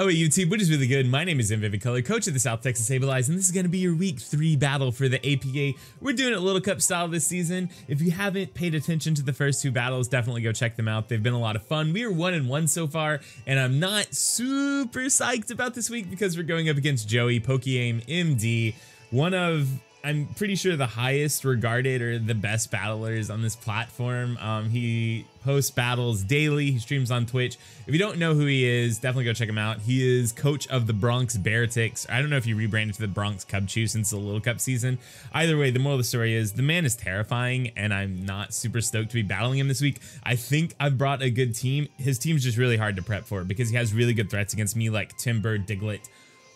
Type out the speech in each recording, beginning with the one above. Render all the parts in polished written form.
Oh, hey YouTube, what is really good? My name is Emvee, coach of the South Texas Sableyes, and this is going to be your week 3 battle for the APA. We're doing it Little Cup style this season. If you haven't paid attention to the first 2 battles, definitely go check them out. They've been a lot of fun. We are 1-1 so far, and I'm not super psyched about this week because we're going up against Joey PokeaimMD, one of, I'm pretty sure, the highest regarded or the best battlers on this platform. He posts battles daily. He streams on Twitch. If you don't know who he is, definitely go check him out. He is coach of the Bronx Beartics. I don't know if he rebranded to the Bronx Cub Chew since the Little Cup season. Either way, the moral of the story is the man is terrifying, and I'm not super stoked to be battling him this week. I think I've brought a good team. His team's just really hard to prep for because he has really good threats against me like Timber, Diglett,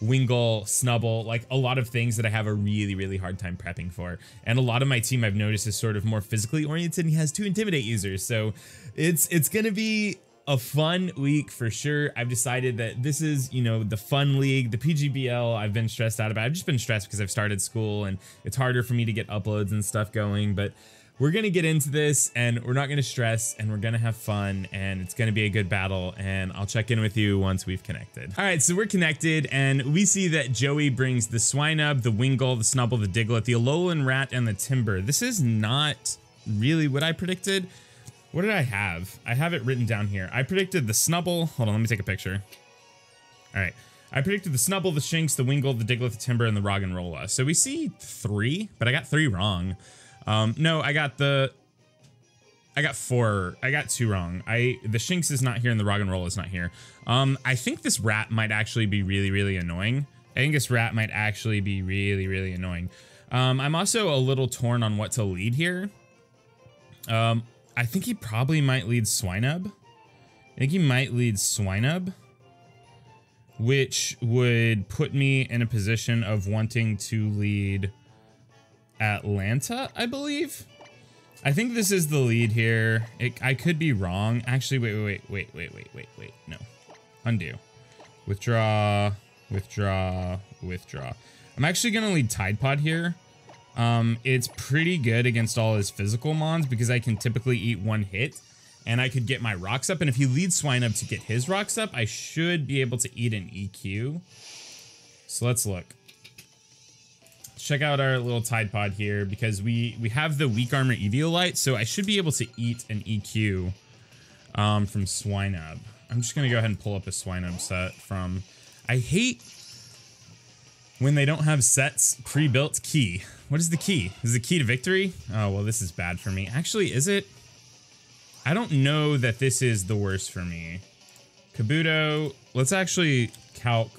Wingull, Snubbull, like a lot of things that I have a really hard time prepping for. And a lot of my team I've noticed is sort of more physically oriented, and he has 2 Intimidate users. So it's gonna be a fun week for sure. I've decided that this is, you know, the fun league, the PGBL I've been stressed out about. I've just been stressed because I've started school and it's harder for me to get uploads and stuff going, but we're gonna get into this and we're not gonna stress and we're gonna have fun and it's gonna be a good battle, and I'll check in with you once we've connected. All right, so we're connected and we see that Joey brings the Swinub, the Wingull, the Snubbull, the Diglett, the Alolan Rat, and the Timber. This is not really what I predicted. What did I have? I have it written down here. I predicted the Snubbull. Hold on, let me take a picture. All right. I predicted the Snubbull, the Shinx, the Wingull, the Diglett, the Timber, and the Roggenrola. So we see 3, but I got 3 wrong. No, I got 4. I got 2 wrong. The Shinx is not here and the Roggenrola is not here. I think this rat might actually be really annoying. I think this rat might actually be really annoying. I'm also a little torn on what to lead here. I think he probably might lead Swinub. I think he might lead Swinub, which would put me in a position of wanting to lead Atlanta, I believe. I think this is the lead here. I could be wrong. Actually, wait. No. Undo. Withdraw. I'm actually going to lead Tide Pod here. It's pretty good against all his physical mons because I can typically eat 1 hit and I could get my rocks up. And if he leads Swinub to get his rocks up, I should be able to eat an EQ. So let's look. Check out our little Tide Pod here because we have the weak armor Eviolite, so I should be able to eat an EQ from Swinub. I'm just gonna go ahead and pull up a Swinub set from. I hate when they don't have sets pre-built. Key. What is the key? Is the key to victory? Oh well, this is bad for me. Actually, is it? I don't know that this is the worst for me. Kabuto. Let's actually calc.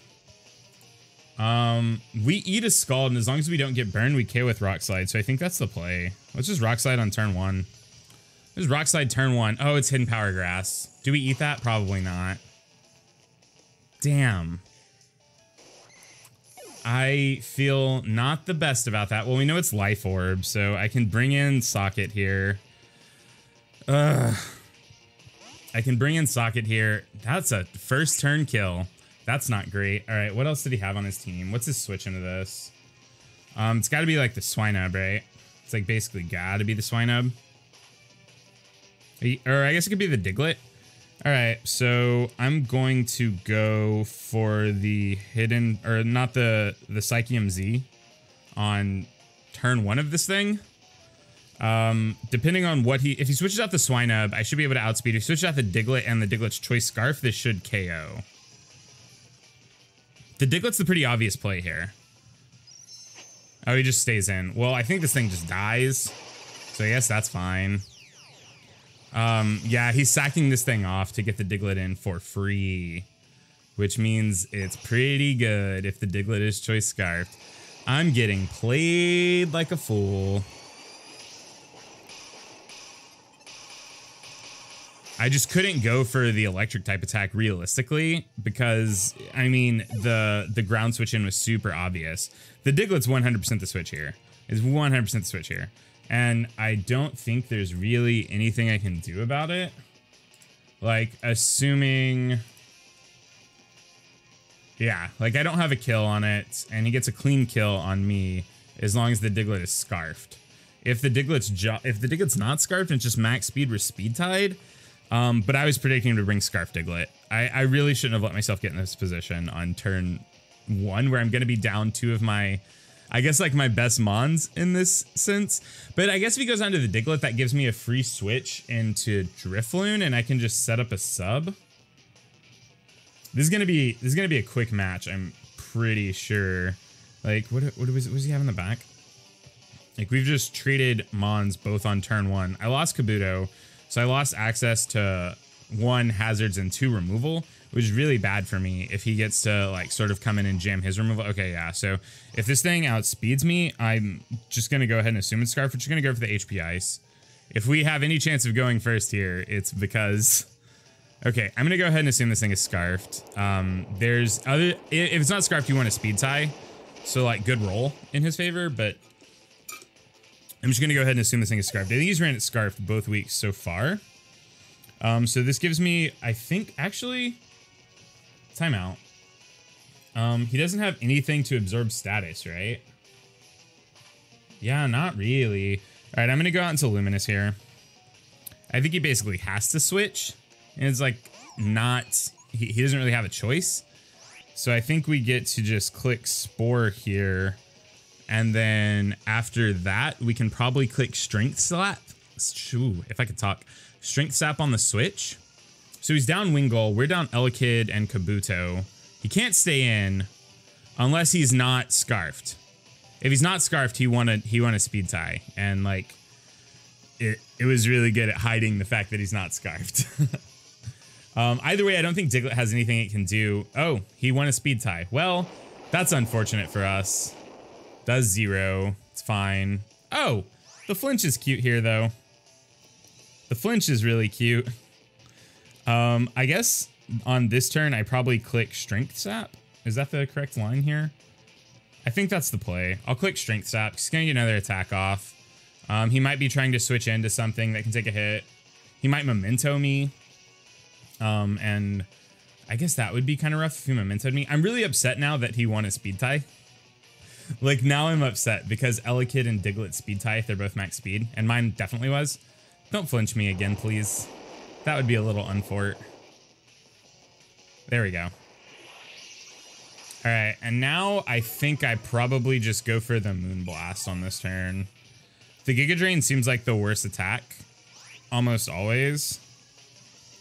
We eat a Scald, and as long as we don't get burned, we KO with Rock Slide. So I think that's the play. Let's just Rock Slide on turn 1. There's Rock Slide turn 1. Oh, it's Hidden Power Grass. Do we eat that? Probably not. Damn. I feel not the best about that. Well, we know it's Life Orb, so I can bring in Socket here. I can bring in Socket here. That's a first turn kill. That's not great. All right, what else did he have on his team? What's his switch into this? It's got to be like the Swinub, right? It's like basically got to be the Swinub. Or I guess it could be the Diglett. All right, so I'm going to go for the hidden, or not the Psychium Z on turn 1 of this thing. Depending on what if he switches out the Swinub, I should be able to outspeed. If he switches out the Diglett and the Diglett's Choice Scarf, this should KO. The Diglett's the pretty obvious play here. Oh, he just stays in. Well, I think this thing just dies. So I guess that's fine. Yeah, he's sacking this thing off to get the Diglett in for free. Which means it's pretty good if the Diglett is Choice Scarfed. I'm getting played like a fool. I just couldn't go for the electric type attack realistically because, I mean, the ground switch in was super obvious. The Diglett's 100% the switch here. It's 100% the switch here. And I don't think there's really anything I can do about it. Like, assuming... Yeah, like I don't have a kill on it, and he gets a clean kill on me as long as the Diglett is scarfed. If the Diglett's not scarfed and it's just max speed with Speed Tide, but I was predicting him to bring Scarf Diglett. I really shouldn't have let myself get in this position on turn 1 where I'm going to be down 2 of my, I guess, like my best mons in this sense. But I guess if he goes onto the Diglett, that gives me a free switch into Drifloon, and I can just set up a sub. This is gonna be a quick match, I'm pretty sure. Like, what does he have in the back? Like, we've just traded mons both on turn 1. I lost Kabuto, so I lost access to 1 hazards and 2 removal, which is really bad for me if he gets to like sort of come in and jam his removal. Okay, yeah, so if this thing outspeeds me, I'm just gonna go ahead and assume it's Scarf. We're just gonna go for the HP Ice. If we have any chance of going first here, it's because... Okay, I'm gonna go ahead and assume this thing is Scarfed. There's other... If it's not Scarfed, you want a Speed Tie. So like, good roll in his favor, but... I'm just gonna go ahead and assume this thing is Scarfed. I think he's ran it Scarfed both weeks so far. So this gives me, I think, actually... Timeout. He doesn't have anything to absorb status, right? Yeah, not really. All right, I'm gonna go out into Luminous here. I think he basically has to switch, and it's like not, he doesn't really have a choice. So I think we get to just click Spore here, and then after that, we can probably click Strength Slap. Ooh, if I could talk. Strength Slap on the switch. So he's down Wingull, we're down Elekid and Kabuto. He can't stay in unless he's not Scarfed. If he's not Scarfed, he won a Speed Tie, and like it was really good at hiding the fact that he's not Scarfed. Either way, I don't think Diglett has anything it can do. Oh, he won a Speed Tie. Well, that's unfortunate for us. Does 0. It's fine. Oh, the flinch is cute here though. The flinch is really cute. I guess on this turn, I probably click Strength Sap. Is that the correct line here? I think that's the play. I'll click Strength Sap. He's gonna get another attack off. He might be trying to switch into something that can take a hit. He might Memento me. And I guess that would be kind of rough if he Memento'd me. I'm really upset now that he won a Speed Tie. Like, now I'm upset because Elekid and Diglett Speed Tie if they're both max speed. And mine definitely was. Don't flinch me again, please. That would be a little unfort. There we go. All right, and now I think I probably just go for the Moonblast on this turn. The Giga Drain seems like the worst attack, almost always.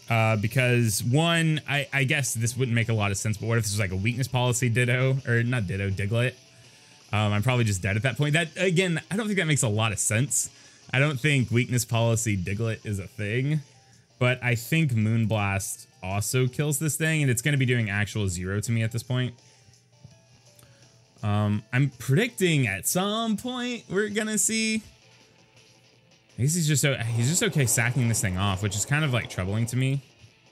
Because one, I guess this wouldn't make a lot of sense, but what if this was like a weakness policy Ditto, or not Ditto, Diglett? I'm probably just dead at that point. That, again, I don't think that makes a lot of sense. I don't think weakness policy Diglett is a thing. But I think Moonblast also kills this thing, and it's going to be doing actual 0 to me at this point. I'm predicting at some point we're going to see... I guess he's just okay sacking this thing off, which is kind of like troubling to me. A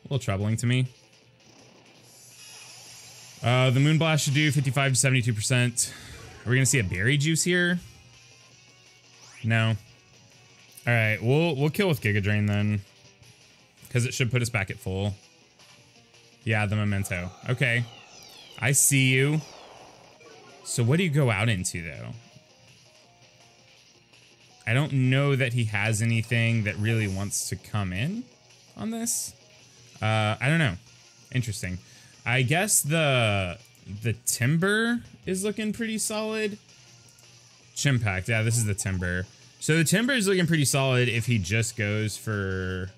little troubling to me. The Moonblast should do 55 to 72%. Are we going to see a Berry Juice here? No. All right, we'll kill with Giga Drain then. Because it should put us back at full. Yeah, the Memento. Okay. I see you. So what do you go out into, though? I don't know that he has anything that really wants to come in on this. I don't know. Interesting. I guess the Timber is looking pretty solid. Chimpact. Yeah, this is the Timber. So the Timber is looking pretty solid if he just goes for...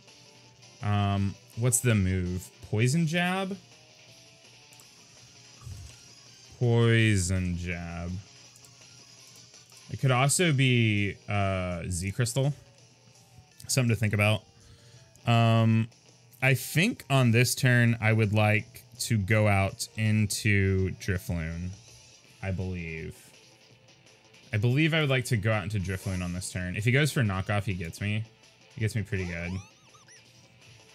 what's the move? Poison Jab? Poison Jab. It could also be Z Crystal. Something to think about. I think on this turn I would like to go out into Drifloon. I believe I would like to go out into Drifloon on this turn. If he goes for knockoff, he gets me. He gets me pretty good.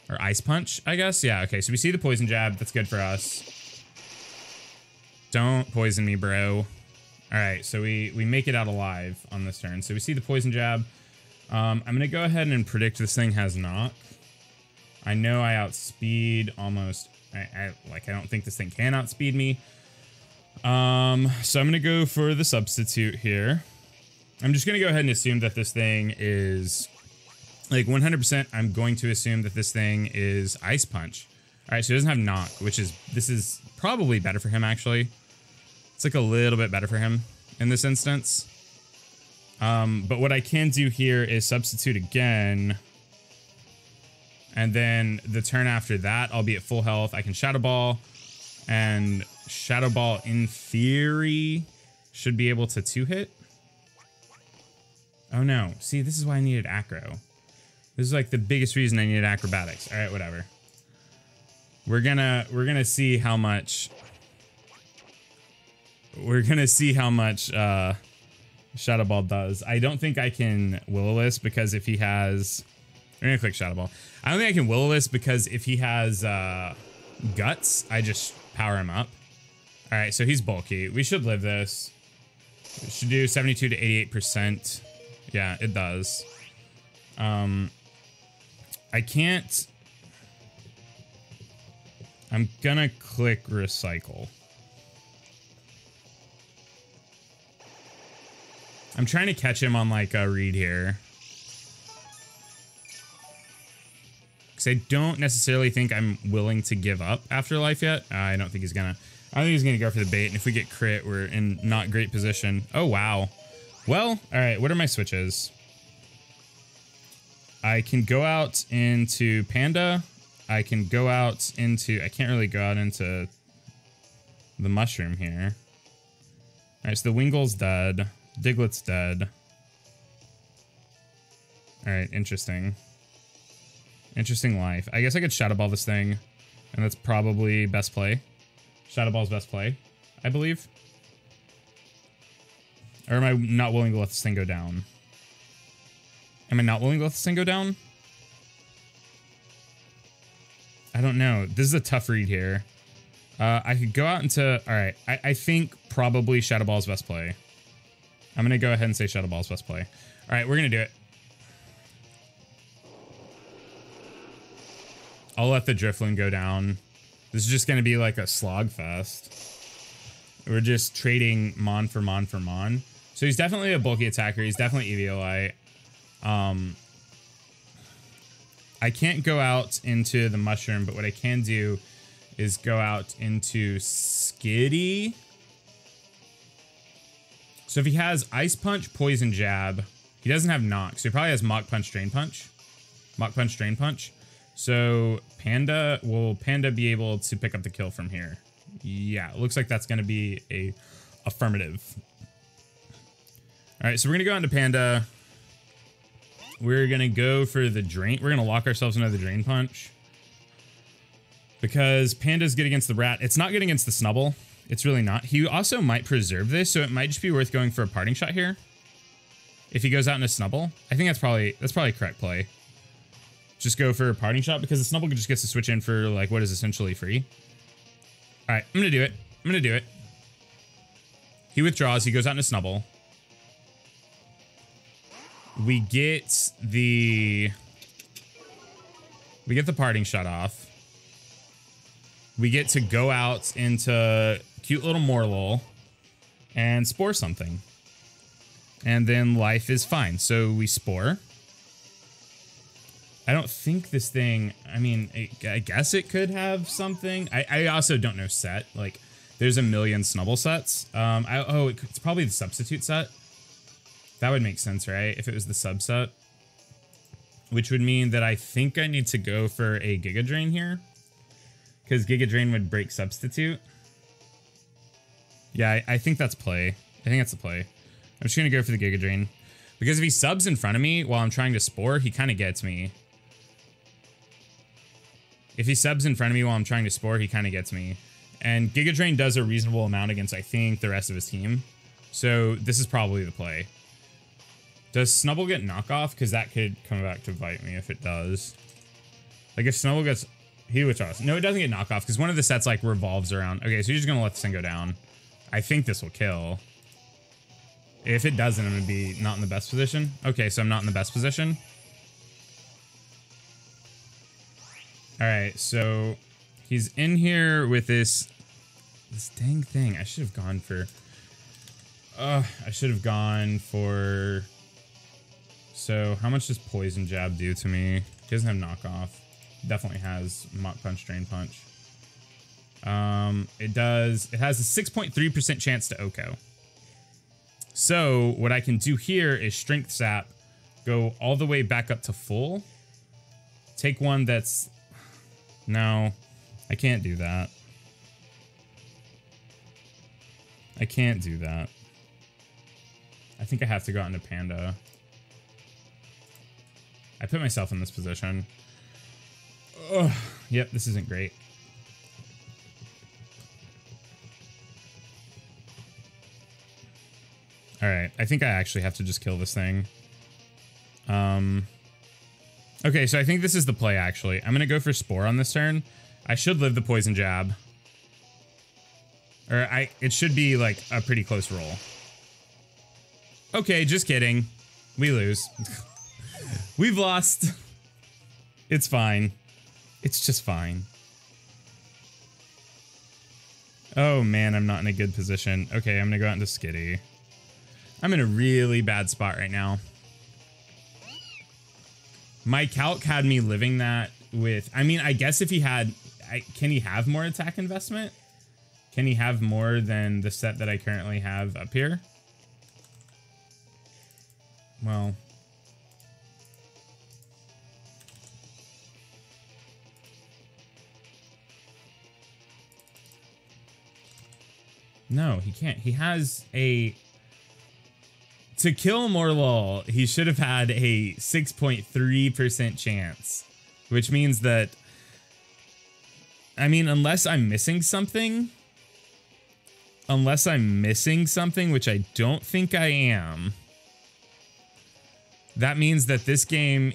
Or Ice Punch, I guess. Yeah, okay. So we see the Poison Jab. That's good for us. Don't poison me, bro. All right, so we make it out alive on this turn. So we see the Poison Jab. I'm going to go ahead and predict this thing has knock. I know I outspeed almost... I don't think this thing can outspeed me. So I'm going to go for the substitute here. I'm just going to go ahead and assume that this thing is... Like 100%, I'm going to assume that this thing is Ice Punch. right, so he doesn't have knock, this is probably better for him, actually. It's like a little bit better for him in this instance. But what I can do here is substitute again. And then the turn after that, I'll be at full health. I can Shadow Ball. And Shadow Ball, in theory, should be able to 2-hit. Oh no. See, this is why I needed Acro. This is like the biggest reason I needed Acrobatics. Alright, whatever. We're gonna see how much... We're gonna see how much Shadow Ball does. I don't think I can Will-O-Wisp because if he has... I'm gonna click Shadow Ball. I don't think I can Will-O-Wisp because if he has Guts, I just power him up. Alright, so he's bulky. We should live this. It should do 72 to 88%. Yeah, it does. I can't... I'm gonna click Recycle. I'm trying to catch him on like a read here. Because I don't necessarily think I'm willing to give up Afterlife yet. I don't think he's gonna... I think he's gonna go for the bait, and if we get crit, we're in not great position. Oh, wow. Well, alright, what are my switches? I can go out into Panda. I can go out into... I can't really go out into the Mushroom here. Alright, so the Wingle's dead. Diglett's dead. Alright, interesting. Interesting life. I guess I could Shadow Ball this thing, and that's probably best play. Shadow Ball's best play, I believe. Or am I not willing to let this thing go down? Am I not willing to let this thing go down? I don't know. This is a tough read here. I could go out into... Alright, I think probably Shadow Ball's best play. I'm going to go ahead and say Shadow Ball's best play. Alright, we're going to do it. I'll let the Drifloon go down. This is just going to be like a slog fest. We're just trading Mon for Mon for Mon. So he's definitely a bulky attacker. He's definitely Eviolite. I can't go out into the Mushroom, but what I can do is go out into Skitty. So if he has Ice Punch, Poison Jab, he doesn't have Knock, so he probably has Mach Punch, Drain Punch. Mach Punch, Drain Punch. So Panda, will Panda be able to pick up the kill from here? Yeah, it looks like that's going to be a affirmative. All right, so we're going to go into Panda. We're going to go for the Drain. We're going to lock ourselves into the Drain Punch. Because Panda's good against the Rat. It's not good against the Snubble. It's really not. He also might preserve this, so it might just be worth going for a Parting Shot here. If he goes out in a Snubble. I think that's probably a correct play. Just go for a Parting Shot because the Snubble just gets to switch in for like what is essentially free. All right, I'm going to do it. I'm going to do it. He withdraws. He goes out in a Snubble. We get the Parting Shot off. We get to go out into cute little Morlul and Spore something. And then life is fine. So we Spore. I don't think this thing, I mean, I guess it could have something. I also don't know set. Like, there's a million Snubble sets. It's probably the substitute set. That would make sense, right? If it was the subset. Which would mean that I think I need to go for a Giga Drain here. Because Giga Drain would break substitute. Yeah, I think that's play. I think that's the play. I'm just going to go for the Giga Drain. Because if he subs in front of me while I'm trying to Spore, he kind of gets me. If he subs in front of me while I'm trying to Spore, he kind of gets me. And Giga Drain does a reasonable amount against, I think, the rest of his team. So this is probably the play. Does Snubble get knockoff? Because that could come back to bite me if it does. Like if Snubble gets... He withdraws. No, it doesn't get knockoff because one of the sets like revolves around. Okay, so you're just going to let this thing go down. I think this will kill. If it doesn't, I'm going to be not in the best position. Okay, so I'm not in the best position. Alright, so he's in here with this dang thing. I should have gone for... So how much does Poison Jab do to me? He doesn't have knockoff. Definitely has Mach Punch, Drain Punch. It has a 6.3% chance to OHKO. So what I can do here is Strength Sap, go all the way back up to full. Take one that's... No, I can't do that. I can't do that. I think I have to go out into Panda. I put myself in this position. Ugh. Yep, this isn't great. Alright, I think I actually have to just kill this thing. Okay, so I think this is the play, actually. I'm going to go for Spore on this turn. I should live the Poison Jab. Or it should be, like, a pretty close roll. Okay, just kidding. We lose. We've lost. It's fine. It's just fine. Oh, man, I'm not in a good position. Okay, I'm going to go out into Skitty. I'm in a really bad spot right now. My calc had me living that with... I mean, I guess if he had... can he have more attack investment? Can he have more than the set that I currently have up here? Well... No, he can't. He has a... To kill Morlul, he should have had a 6.3% chance, which means that, I mean, unless I'm missing something, which I don't think I am, that means that this game,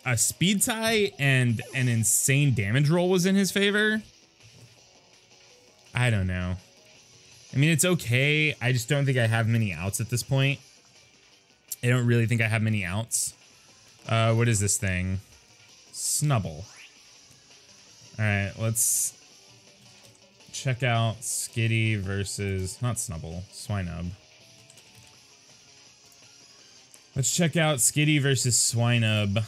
a speed tie and an insane damage roll was in his favor. I don't know. I mean, it's okay. I just don't think I have many outs at this point. I don't really think I have many outs. What is this thing? Snubble. Alright, let's check out Skitty versus... Not Snubble, Swinub. Let's check out Skitty versus Swinub.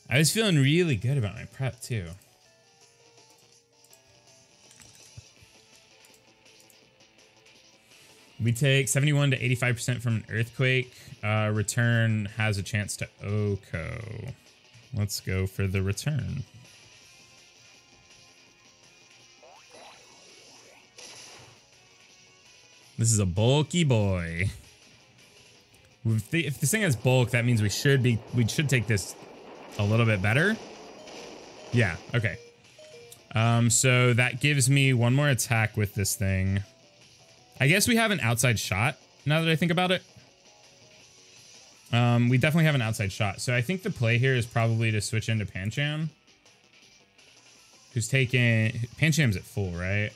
I was feeling really good about my prep, too. We take 71 to 85% from an Earthquake. Return has a chance to OHKO. Let's go for the return. This is a bulky boy. If this thing has bulk, that means we should take this a little bit better. Yeah, okay. So that gives me one more attack with this thing. I guess we have an outside shot, now that I think about it. We definitely have an outside shot. So I think the play here is probably to switch into Pancham. Who's taking... Pancham's at full, right?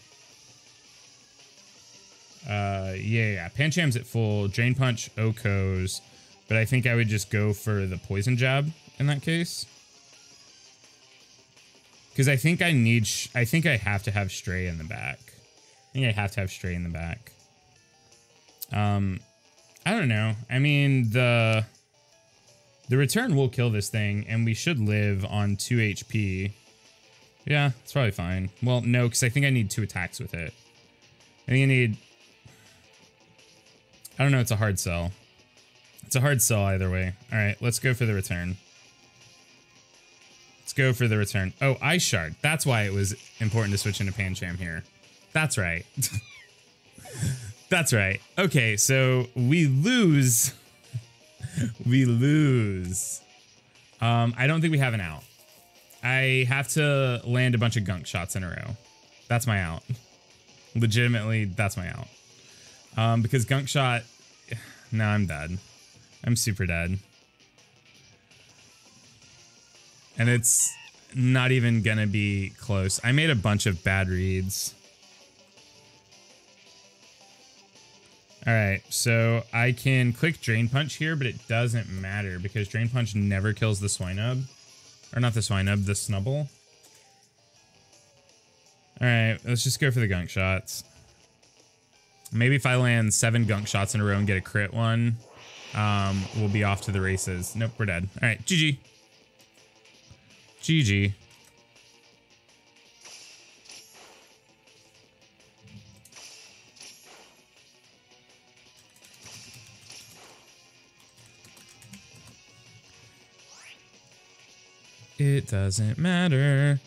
Yeah. Pancham's at full. Drain Punch, OHKOs. But I think I would just go for the Poison Jab in that case. Because I think I need... I think I have to have Stray in the back. I think I have to have Stray in the back. I don't know. I mean, the return will kill this thing, and we should live on 2 HP. Yeah, it's probably fine. Well, no, because I think I need 2 attacks with it. I think I need... I don't know, it's a hard sell. It's a hard sell either way. Alright, let's go for the return. Let's go for the return. Oh, Ice Shard. That's why it was important to switch into Pancham here. That's right. That's right. Okay, so we lose. We lose. I don't think we have an out. I have to land a bunch of gunk shots in a row. That's my out. Legitimately, that's my out. Because gunk shot... No, I'm dead. I'm super dead. And it's not even gonna be close. I made a bunch of bad reads. Alright, so I can click Drain Punch here, but it doesn't matter because Drain Punch never kills the Swinub. Or not the Swinub, the Snubble. Alright, let's just go for the gunk shots. Maybe if I land 7 gunk shots in a row and get a crit one, we'll be off to the races. Nope, we're dead. All right, GG. GG. It doesn't matter.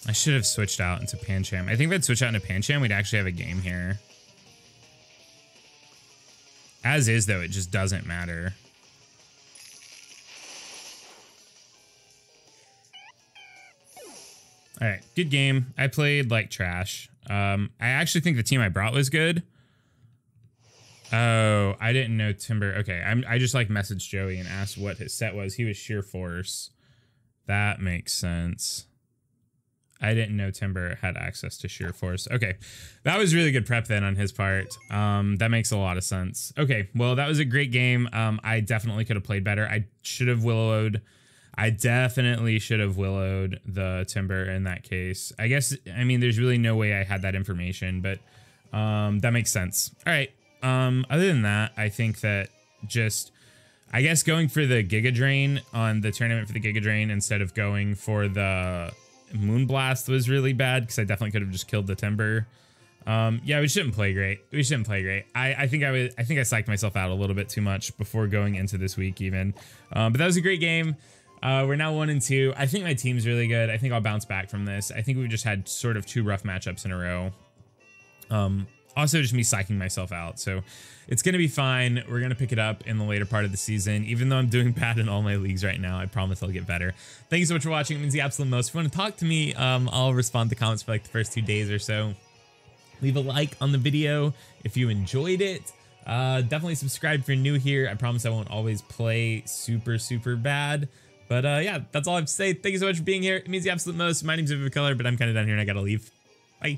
I should have switched out into Pancham. I think if I'd switch out into Pancham, we'd actually have a game here. As is, though, it just doesn't matter. All right, good game. I played like trash. I actually think the team I brought was good. Oh, I didn't know Timber. Okay, I just like messaged Joey and asked what his set was. He was Sheer Force. That makes sense. I didn't know Timber had access to Sheer Force. Okay, that was really good prep then on his part. That makes a lot of sense. Okay, well, that was a great game. I definitely could have played better. I should have willowed. I definitely should have willowed the Timber in that case. I guess, I mean, there's really no way I had that information, but that makes sense. All right, other than that, I think that just, I guess going for the Giga Drain on the tournament for the Giga Drain instead of going for the Moonblast was really bad because I definitely could have just killed the Timber. Yeah, we shouldn't play great. We shouldn't play great. I think I psyched myself out a little bit too much before going into this week even. But that was a great game. We're now 1-2. I think my team's really good. I think I'll bounce back from this. I think we've just had sort of 2 rough matchups in a row. Also just me psyching myself out. So it's going to be fine. We're going to pick it up in the later part of the season. Even though I'm doing bad in all my leagues right now, I promise I'll get better. Thank you so much for watching. It means the absolute most. If you want to talk to me, I'll respond to comments for like the first 2 days or so. Leave a like on the video if you enjoyed it. Definitely subscribe if you're new here. I promise I won't always play super, super bad. But yeah, that's all I have to say. Thank you so much for being here. It means the absolute most. My name's Emvee, but I'm kind of done here and I got to leave. Bye.